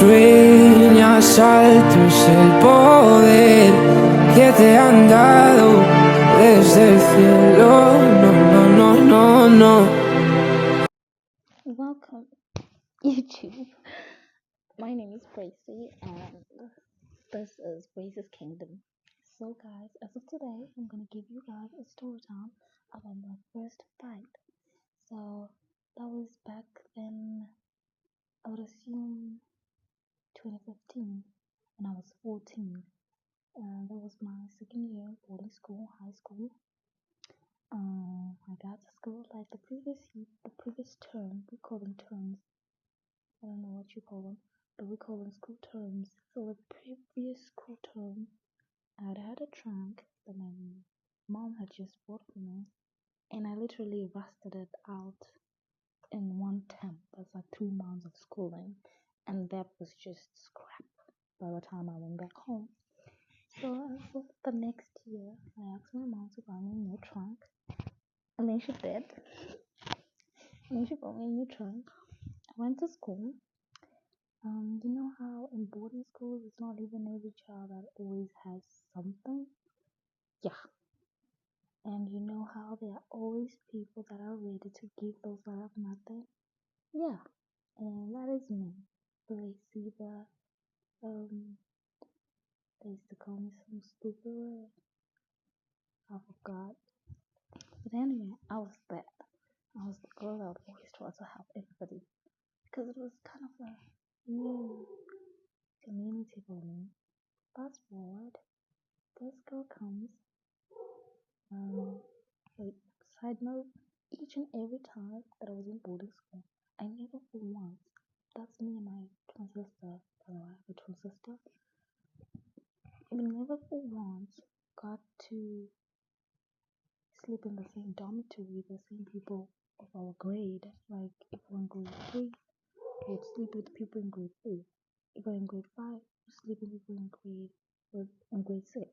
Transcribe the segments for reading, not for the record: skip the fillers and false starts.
sueñas alto es el poder que te han dado desde el cielo. No, no, no, no, no. Welcome, YouTube. My name is Gracie, and this is Gracie's Kingdom. So, guys, as of today, I'm gonna give you guys a story time about my first fight. So, that was back in, I would assume, 2015, when I was 14. That was my second year of boarding school, high school. I got to school like the previous term. We call them terms. I don't know what you call them, but we call them school terms. So the previous school term, I'd had a trunk that my mom had just bought for me, and I literally rusted it out in one term. That's like 2 months of schooling, and that was just scrap by the time I went back home. So the next year, I asked my mom to buy me a new trunk, and then she did. And then she bought me a new trunk. I went to school. You know how in boarding schools it's not even every child that always has something? Yeah. And you know how there are always people that are ready to give those that have nothing? Yeah. And that is me. They they used to call me some stupid word. I forgot. But anyway, I was that. I was the girl that would always try to help everybody. Because it was kind of a new community for me. Fast forward, this girl comes. Wait, side note, each and every time that I was in boarding school, I never for once, that's me and my twin sister, by the way, I have a twin sister, we never for once got to sleep in the same dormitory with the same people of our grade. Like, if we're in grade 3, we'd sleep with people in grade 4. If we're in grade 5, we'd sleep with people in grade 6.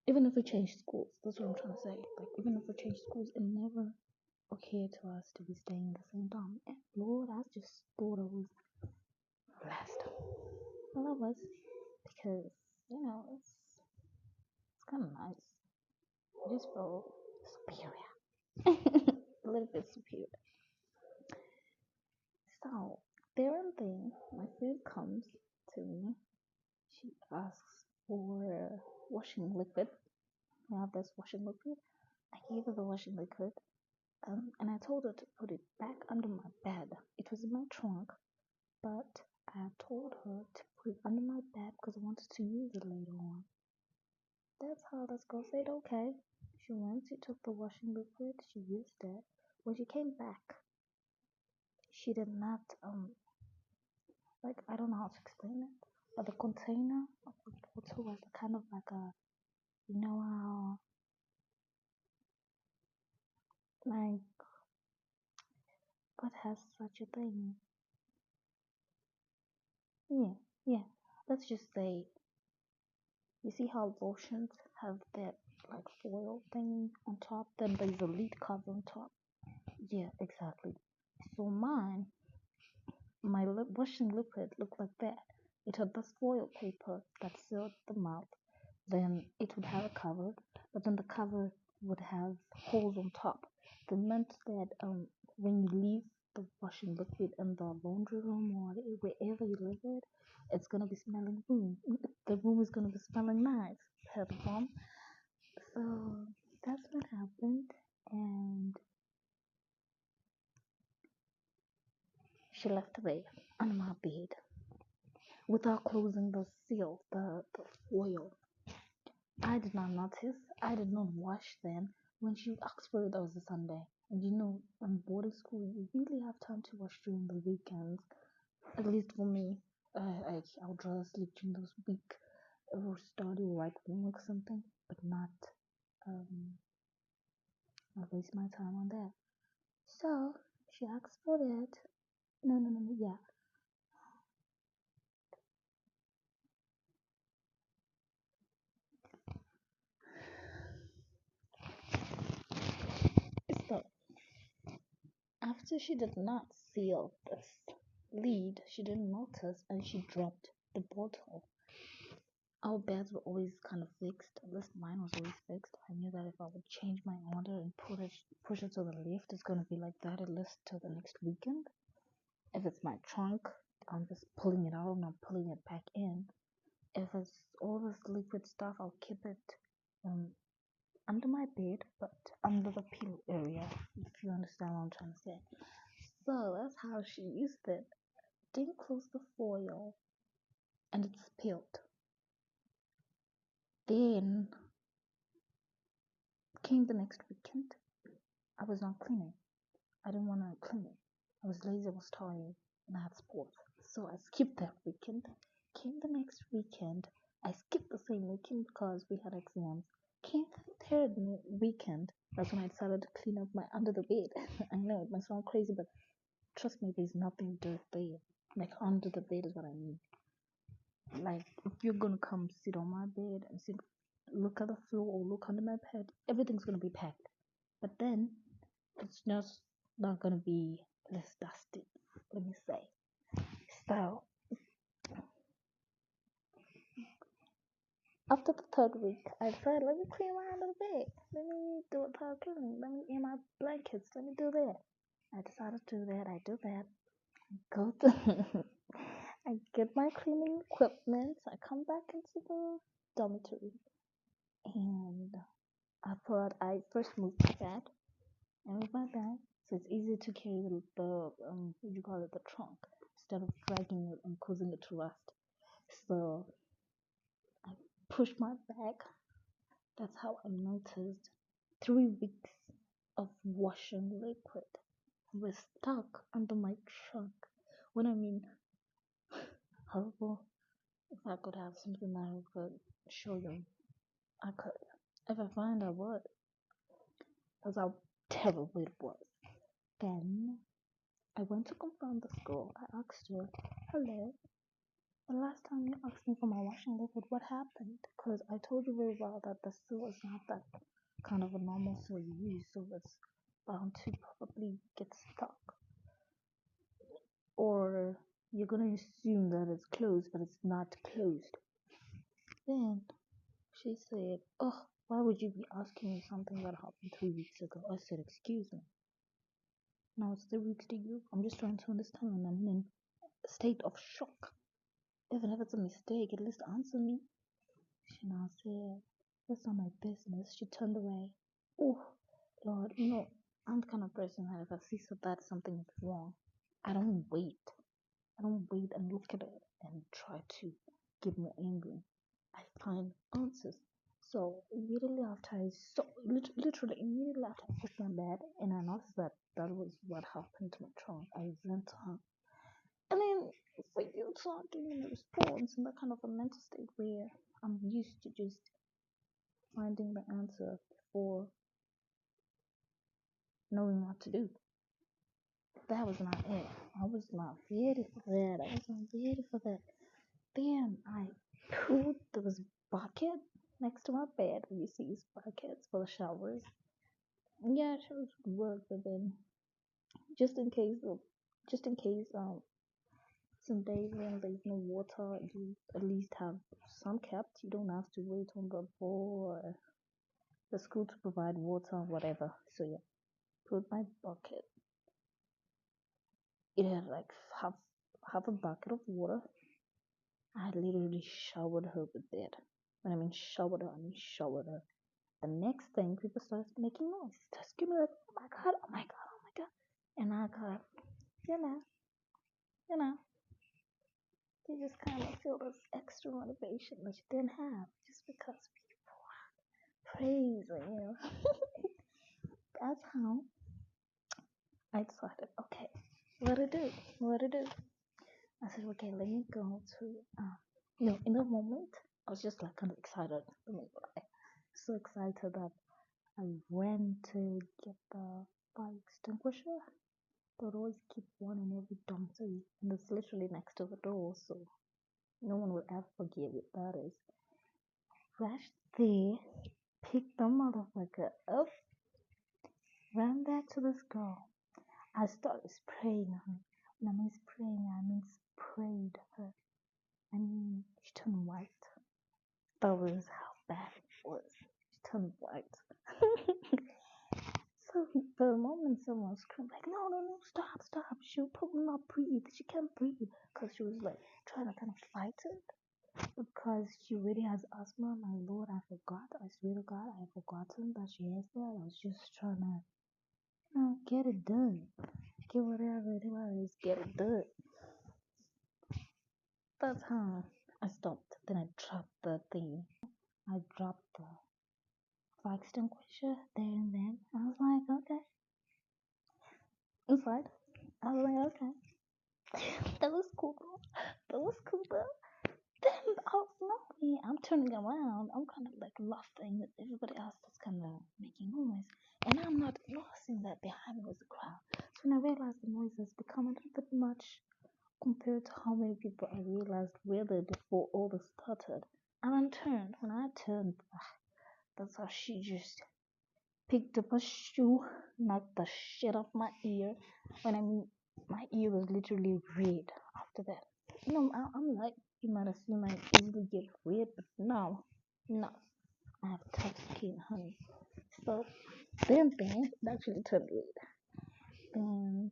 Even if we changed schools, that's what I'm trying to say. Like, even if we changed schools, it never occurred to us to be staying in the same dorm. And Lord, I just thought I was blessed. Well, I was, because it's kind of nice. I just felt superior, a little bit superior. So there and then, my friend comes to me. She asks for washing liquid. I have this washing liquid. I gave her the washing liquid. And I told her to put it back under my bed. It was in my trunk, but I told her to put it under my bed because I wanted to use it later on. That's how this girl said okay. She went, she took the washing liquid, she used it. When she came back, she did not, like, I don't know how to explain it, but the container of the bottle was kind of like you know how, like, God has such a thing. Yeah. Let's just say, you see how lotions have that like foil thing on top, then there's a lid cover on top. Yeah, exactly. So my washing liquid looked like that. It had this foil paper that sealed the mouth. Then it would have a cover, but then the cover would have holes on top. That meant that when you leave the washing liquid in the laundry room or wherever you leave it, it's gonna be smelling room. The room is gonna be smelling nice. Per the bomb. So that's what happened, and she left there on my bed without closing the seal, the foil. I did not notice. I did not wash them. When she asked for it, that was a Sunday. And in boarding school, you really have time to wash during the weekends. At least for me, I would rather sleep during those week or study or write homework or something, but um, not waste my time on that. So she asked for it. No, yeah. So after she did not seal this lead, she didn't notice, and she dropped the bottle. Our beds were always kind of fixed. At least mine was always fixed. I knew that if I would change my order and push it to the left, it's gonna be like that at least till the next weekend. If it's my trunk, I'm just pulling it out and I'm pulling it back in. If it's all this liquid stuff, I'll keep it um under my bed, but under the pillow area, if you understand what I'm trying to say. So that's how she used it. Didn't close the foil and it spilled. Then came the next weekend. I was not cleaning. I didn't want to clean it. I was lazy, I was tired, and I had sports. So I skipped that weekend. Came the next weekend. I skipped the same weekend because we had exams. Came the third weekend. That's when I decided to clean up my under the bed. I know it might sound crazy, but trust me, there's nothing dirt there. Like under the bed is what I mean. Like if you're gonna come sit on my bed and sit, look at the floor or look under my bed, everything's gonna be packed. But then it's just not gonna be less dusty. Let me say. So after the third week, I decided let me clean my under the bed. Let me do a third cleaning. Let me air my blankets. Let me do that. I decided to do that. I do that. Go to I get my cleaning equipment. I come back into the dormitory, and I thought I first moved my bed. I moved my bed so it's easier to carry the what do you call it, the trunk, instead of dragging it and causing it to rust. So I pushed my bag. That's how I noticed 3 weeks of washing liquid was stuck under my trunk. When I mean horrible, if I could have something that I could show you, I could. If I find out what, that's how terrible it was. Then I went to confront the school. I asked her, hello, the last time you asked me for my washing liquid, what happened? Because I told you very well that the seal is not that kind of a normal seal you use, so it's bound to probably get stuck. Or you're gonna assume that it's closed, but it's not closed. Then she said, oh, why would you be asking me something that happened 3 weeks ago? I said, excuse me. Now it's 3 weeks to you. I'm just trying to understand. I'm in a state of shock. Even if it's a mistake, at least answer me. She now said, that's not my business. She turned away. Oh, Lord, I'm the kind of person that if I see that something is wrong, I don't wait. I don't wait and look at it and try to get more angry. I find answers. So immediately after I saw, literally immediately after I pushed my bed and I noticed that that was what happened to my trunk, I went to her. And then for you to not give me a response in that kind of a mental state where I'm used to just finding the answer before knowing what to do. That was not it. I was not ready for that. I was not ready for that. Then I put there was a bucket next to my bed. We used to use buckets for the showers. Yeah, showers would work, but then just in case some days when there's no water, you at least have some kept. You don't have to wait on the bowl or the school to provide water or whatever. So yeah, put my bucket. It had like half a bucket of water. I literally showered her with it. When I mean showered her, I mean showered her. The next thing, people started making noise. Started screaming like, "Oh my god! Oh my god! Oh my god!" And I got, you know, you know, you just kind of feel this extra motivation that you didn't have just because people are praising you. That's how I decided. Okay, what to do? What to do? I said, okay, let me go to. In the moment, I was just like kind of excited. Let me lie. So excited that I went to get the fire extinguisher. They would always keep one in every dormitory, and it's literally next to the door, so no one will ever forget what that is. Rushed there, picked the motherfucker up, ran back to this girl. I started spraying her That means praying. I mean sprayed her. I mean, she turned white. That was how bad it was. She turned white. So for a moment, someone screamed like, "No, no, no! Stop, stop! She'll probably not breathe. She can't breathe," because she was like trying to kind of fight it because she really has asthma. My lord, I forgot. I swear to God, I had forgotten that she has that. I was just trying to, get it done. Get whatever it was, get it done. That's how I stopped. Then I dropped the thing. I dropped the fire extinguisher there and then. I was like, okay. Inside. I was like, okay. That was cool. That was cool though. Then out of nowhere, I'm turning around. I'm kind of like laughing with everybody else that's kind of making noise. And I'm not noticing that behind me was a crowd. So when I realized the noise has become a little bit much compared to how many people I realized were there before all this started. And I turned. When I turned, that's how she just picked up a shoe, knocked the shit off my ear. When I mean, my ear was literally red after that. I'm like, you might have seen my easily get red, but no, no. I have tough skin, honey. So, then it actually turned red. Then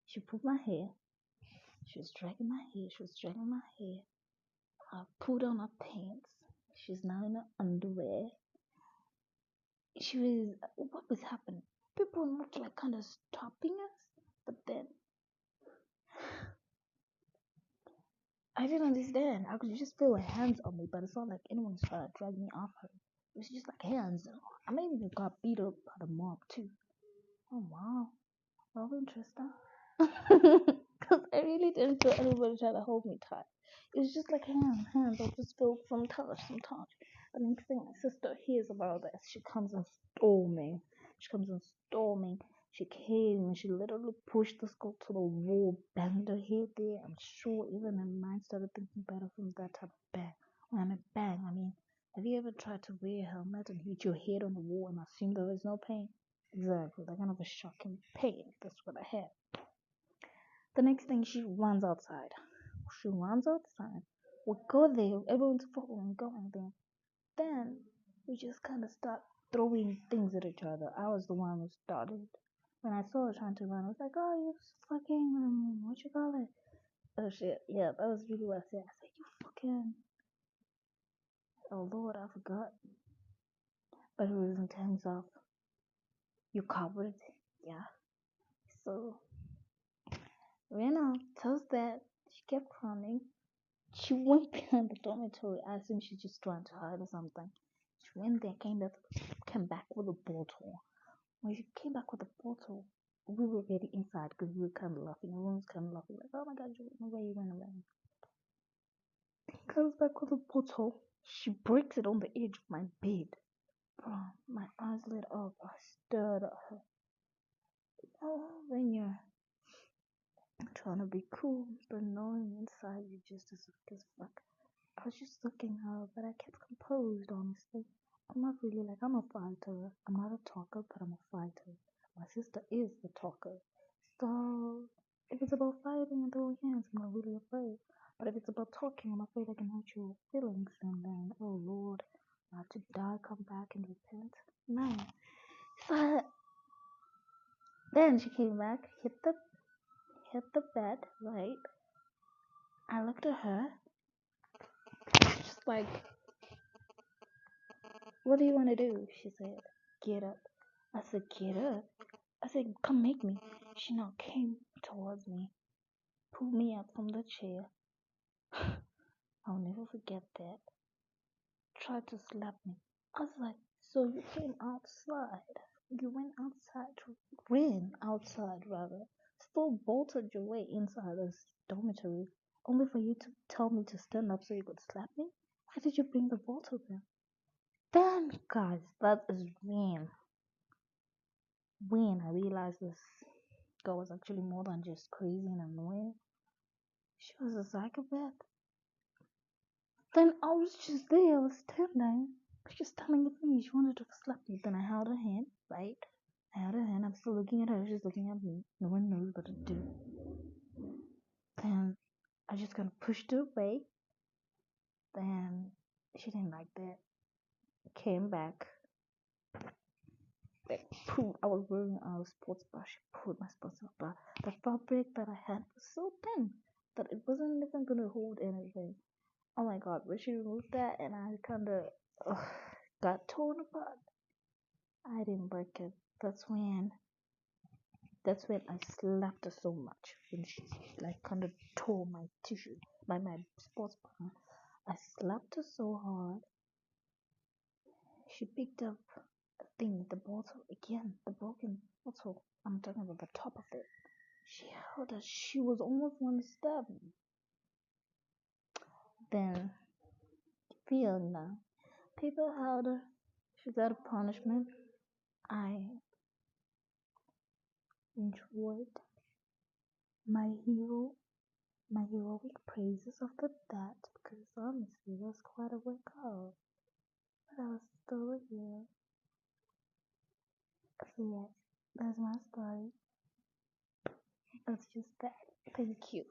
she pulled my hair. She was dragging my hair. She was dragging my hair. I pulled on her pants. She's now in her underwear. What was happening? People were not like kind of stopping us, but then I didn't understand. I could just feel her hands on me, but it's not like anyone was trying to drag me off her. It was just like hands. I maybe even got beat up by the mob too. Oh wow, that was interesting. Because I really didn't feel anybody trying to hold me tight. It was just like hands. I just felt some touch. The next thing my sister hears about this, she comes in storming. She came and she literally pushed this girl to the wall, banged her head there. I'm sure even her mind started thinking better from that type of bang. When I mean bang, I mean, have you ever tried to wear a helmet and hit your head on the wall and assume there is no pain? Exactly, that kind of a shocking pain. That's what I had. The next thing, she runs outside. We go there, everyone's following, going there. Then we just kind of start throwing things at each other. I was the one who started. When I saw her trying to run, I was like, "Oh, you fucking, what you call it?" Oh shit, yeah, that was really what I said. I said, "You fucking, oh Lord, I forgot." But it was in terms of you covered, yeah. So, tells that she kept running. She went behind the dormitory. I assume she's just trying to hide or something. She went there, came back with a bottle. When she came back with the bottle, we were already inside because we were kind of laughing. Everyone was kind of laughing, like, "Oh my god, you went away, you went away." Comes back with a bottle. She breaks it on the edge of my bed. Bro, my eyes lit up. I stared at her. Oh, when you're trying to be cool, but knowing inside you're just as weak as fuck. I was just looking at her, but I kept composed, honestly. I'm not really like, I'm a fighter. I'm not a talker, but I'm a fighter. My sister is the talker. So, if it's about fighting and throwing hands, I'm not really afraid. But if it's about talking, I'm afraid I can hurt your feelings, and then, oh Lord, I have to die, come back, and repent. No. So, then she came back, hit the bed, right? I looked at her, just like, "What do you want to do?" She said, "Get up." I said, "Get up." I said, "Come make me." She now came towards me, pulled me up from the chair. I'll never forget that. Tried to slap me. I was like, "So you came outside? You ran outside rather, still bolted your way inside this dormitory, only for you to tell me to stand up so you could slap me? Why did you bring the bottle then?" Then, guys, that is when I realized this girl was actually more than just crazy and annoying. She was a psychopath. Then I was just there, I was standing. She was standing with me. She wanted to slap me. Then I held her hand, right? On the other hand, I'm still looking at her, she's looking at me. No one knows what to do. Then I just kind of pushed her away. Then she didn't like that. Came back. Like, I was wearing a sports bra. She pulled my sports bra. The fabric that I had was so thin that it wasn't even gonna hold anything. Oh my god, when she removed that and I kinda got torn apart. I didn't like it. That's when I slapped her so much when she like kind of tore my tissue, my sports bra. I slapped her so hard. She picked up the bottle again, the broken bottle. I'm talking about the top of it. She held it. She was almost one step. Then Fiona, people held her. She got a punishment. I enjoyed my hero my heroic praises after that because honestly it was quite a workout. But I was still a hero. So yeah, that's my story. That's just that. Thank you.